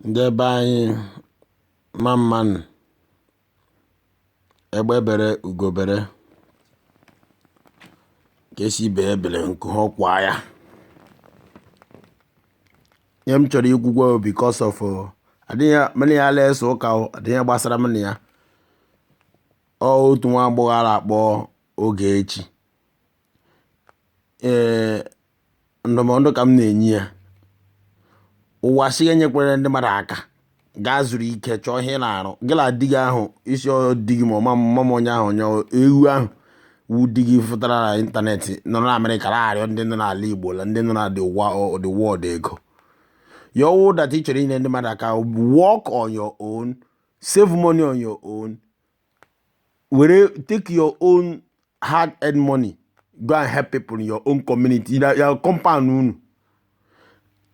Ndị be anyị mmanụ egbe bere ugobere ka esi bee ebele nke ha kwa ya. Ihe m chọrọ ikwugwa because of adịghị mene ya na-eso ụka adịghị gbasara mene ya. Otu nwa agbọghọ a na-akpọ Ogechi. Ndụmọdụ ka m na-enye ya. Ụwa si enyekwere ndị mmadụ aka gaa zuru ike chọọ ihe na-arụ gị la di gị ahụ isi di gị ma ọma onye ahụ onye ewu ahụ wu di gị fụtara na ịntanetị nọ na Amerịka na-arịọ ndị nọ n'ala Igbo na ndị nọ na the world ego. Your own that teacher in the Madaka, work on your own, save money on your own, take your own hard-earned money, go and help people in your own community, your compound.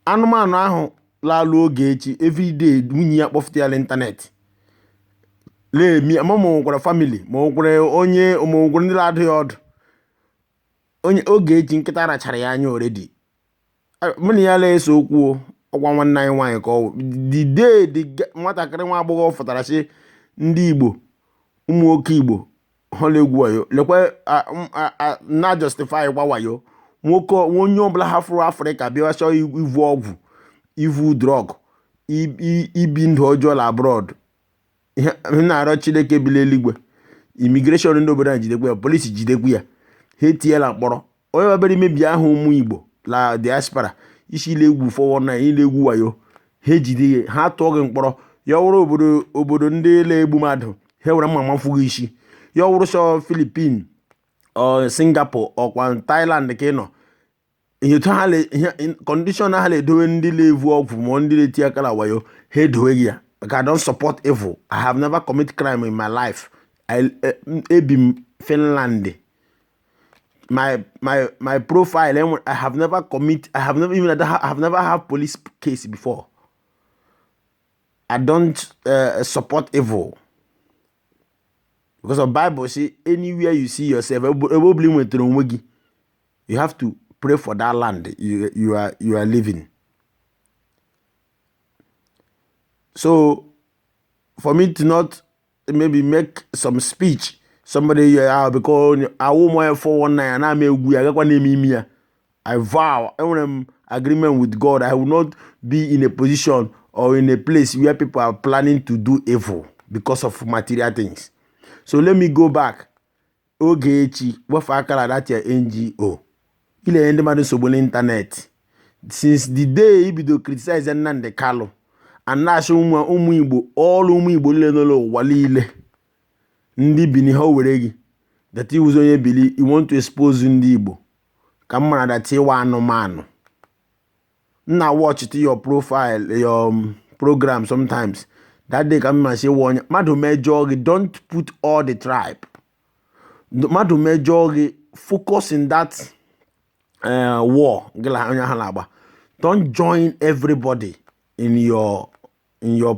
Anụmanụ ahụ laalụ Ogechi every day nwunye ya kpọfụta ya n'ịntanetị. Lee mi ama ma nwekwara family ma nwekwara onye ma nwekwara ndị na-adụ ya ọdụ. Onye Ogechi nkịta rachara ya anya already. Mene ya na-eso okwu ọgwa nwanne anyị nwaanyị ka the day nwatakịrị nwa agbọghọ fụtara sị ndị Igbo ụmụ nwoke Igbo ha na-egwu wayo lekwe na justify gwa wayo nwoke onye ọbụla hafụrụ Afrịka bịa chọọ ivu ọgwụ ivu drug ibi ndụ ọjọọ la abroad na-arịọ Chineke bi n'eluigwe immigration ndị obodo jidekwa ya polisi jidekwa ya ha etiela mkpọrọ onye ọbụla imebi aha ụmụ Igbo la diaspora isi legwu fọwọ na ilegwu wayo ha ejide ha tụọ gị mkpọrọ ya wụrụ obodo ndị na-egbu mmadụ ha were mma mafụghị isi ya wụrụ sọ Philippines ọ Singapore ọkwa Thailand ka ị nọ ihe condition ha na-edowe ndị na-evu ọgwụ ma ndị na-eti akara wayo ha edoweghị ya. I don't support evil. I have never committed crime in my life. Ebi Finland. My profile, I have never had police case before. I don't support evil. Because the Bible says anywhere you see yourself, you have to pray for that land you are living. So for me to not maybe make some speech, somebody because I will more 419 and I may I vow agreement with God I will not be in a position or in a place where people are planning to do evil because of material things. So let me go back. Ogechi, what for that your NGO? Ile end man so on internet. Since the day he be to criticize Nnamdi Kanu and na show ụmụ Igbo all ụmụ Igbo le no walile. Ndị bini ha were gị that he was onye bili you want to expose ndị Igbo ka mma na that wa anụmanụ na watch to your profile your program sometimes that day ka mma say one madu major don't put all the tribe madu major focus in that war gila onye ha na-agba. Don't join everybody in your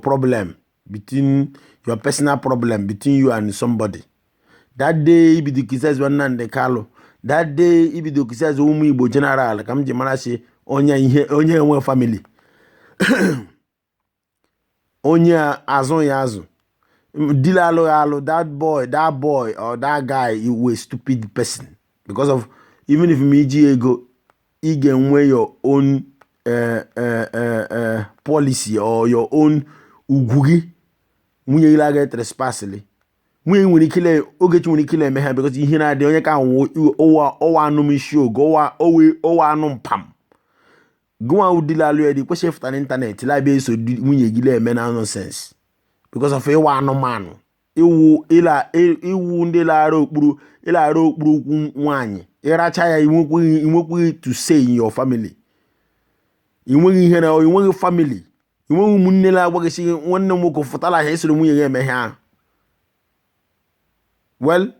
problem between your personal problem between you and somebody. That day he be the kisses Nnamdi Kanu. That day he be the kisses ụmụ Igbo general ka m ji mara si onye enwe family. Onye azụ ya azụ. Dilalo that boy or that guy he was a stupid person because of even if meji ego you can wear your own policy or your own ugugi. Munye ilaga trespassly. Munye nwere ikile Ogechi nwere ikile eme ha because ihe na de onye ka owa anum show go owa anum pam. Go out dilalu e di kwese futa na internet la be so munye gile eme na nonsense. Because of ewa anumanu. Iwu ndị lara okpuru nwaanyị. Iracha ya inwekwu to say in your family. Inweghị ihe na inweghị family. Inweghị ụmụnne la agwa gị si nwanne m nwoke fụtala ha esoro nwunye ya eme ha. Well,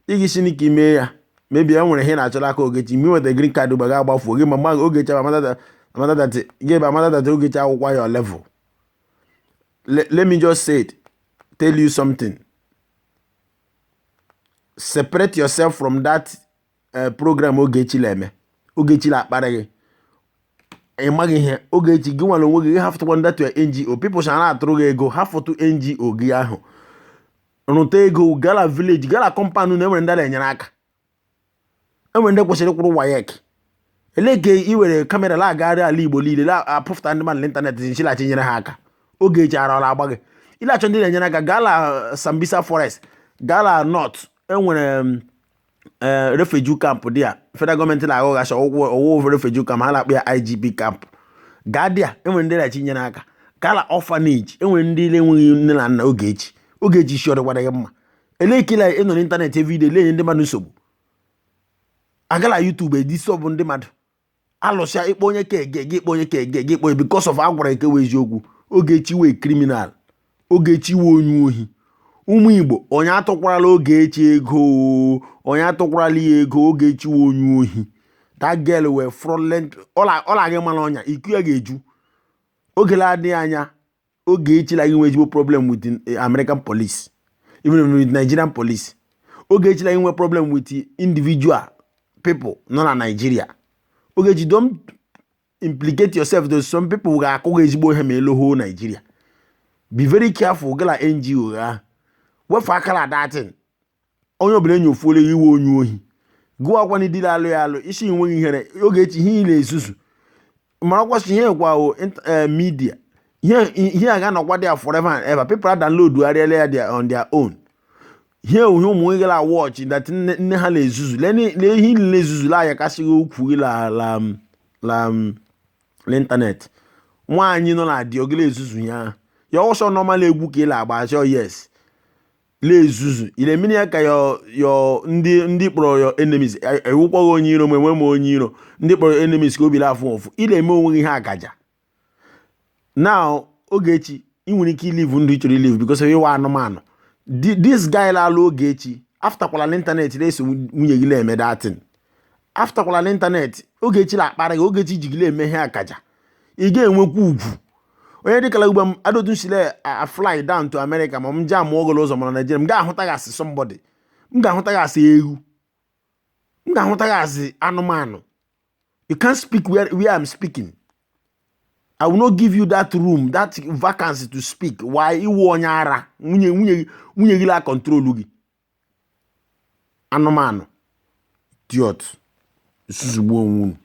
igi si n'ike ime ya. Maybe e nwere ihe na-achọrọ aka Ogechi mi nweta green card gbaga agbafuo gị ma mma Ogechi amata that Ogechi akwụkwọ your level. Let me just tell you something. Separate yourself from that program Ogechi leme. Ogechi la akpara gị. ịmaghị ihe Ogechi gị nwere onwe gị hafụtụkwa ndị to NGO people shall na-atụrụ gị ego hafụtụ NGO gị ahụ rụta ego gala village gala compound na enwere ndị a na-enyere aka enwere ndị kwesịrị ịkwụrụ WAEC elee ka ị were kamera la-agagharị ala Igbo niile la-apụfụta ndị mmadụ n'ịntanetị nchilachi nyere ha aka Ogechi arara agba gị ịlachọ ndị na-enyere aka gala Sambisa Forest gala North enwere refugee camp dị a federal gọọmenti na-aghọghachi ọwụwa refugee camp ha na-akpọ ya IGP camp gaa dị a enwere ndị na-echi nyere aka gala orphanage enwere ndị na-enweghị nne na nna Ogechi isi ọdịkwara ya mma elee kila ịnọ n'ịntanetị vidiyo lenye ndị mmadụ nsogbu agala YouTube edisi ọ bụ ndị mmadụ alụsịa ịkpọ onye ka ege gị ịkpọ onye ka ege gị ịkpọ onye because of agwara ekewe eziokwu Ogechi wee criminal Ogechi wee onye ohi ụmụ Igbo onye atụkwarala Ogechi ego onye atụkwarala ya ego Ogechi wee onye ohi that girl were fraudulent ọla gị mara ọnya iku ya ga-eju oge adịghị anya Ogechi la gị nwe ezigbo problem with the American police even with Nigerian police Ogechi la gị nwe problem with the individual people nọ na Nigeria Ogechi don't implicate yourself to some people ga-akụ ezigbo ihe ma eloho Nigeria be very careful gala NGO ha wefu akala datin onye obere enyi ofuole iwe onye ohi gụọ akwa ni dile alụ ya alụ isi nweghị ihere Ogechi ihe ile esusu mara kwasị ihe kwa media ihe a ga-anọkwa there forever and ever people are download arịala ya on their own ihe uhe ụmụ nwe gala watch that nne ha na-ezuzu le ihe ile ezuzu la ya kasịghị ukwu la internet nwaanyị nọ na dị ogele ezuzu ya ọsọ normal egwu ka ị la-agba achọ yes le ezuzu ile mini ya ka yo ndị kpọrọ yo enemies ewukwaghị onye iro ma enwe m onye iro ndị kpọrọ enemies ka obi la-afụ ofu ile eme onwe gị ha agaja now Ogechi ị nwere ike ilive ndụ ị chọrọ ilive because of ịwa anụmanụ this guy la-alụ Ogechi aftakwala n'ịntanetị na-eso nwunye gị na-eme datin aftakwala n'ịntanetị Ogechi la-akpara gị Ogechi ji gị na-eme ihe akaja ị ga-enwekwa ugwu onye dịkala ugbo m adotu sile fly down to America ma m jam ogolo ụzọ mana Nigeria m ga-ahụtaghasị somebody m ga-ahụtaghasị ewu m ga-ahụtaghasị anụmanụ you can't speak where I'm speaking. I will not give you that room, that vacancy to speak. Why iwu onye ara nwunye gị la control gị anụmanụ idiot suzugbo onwe unu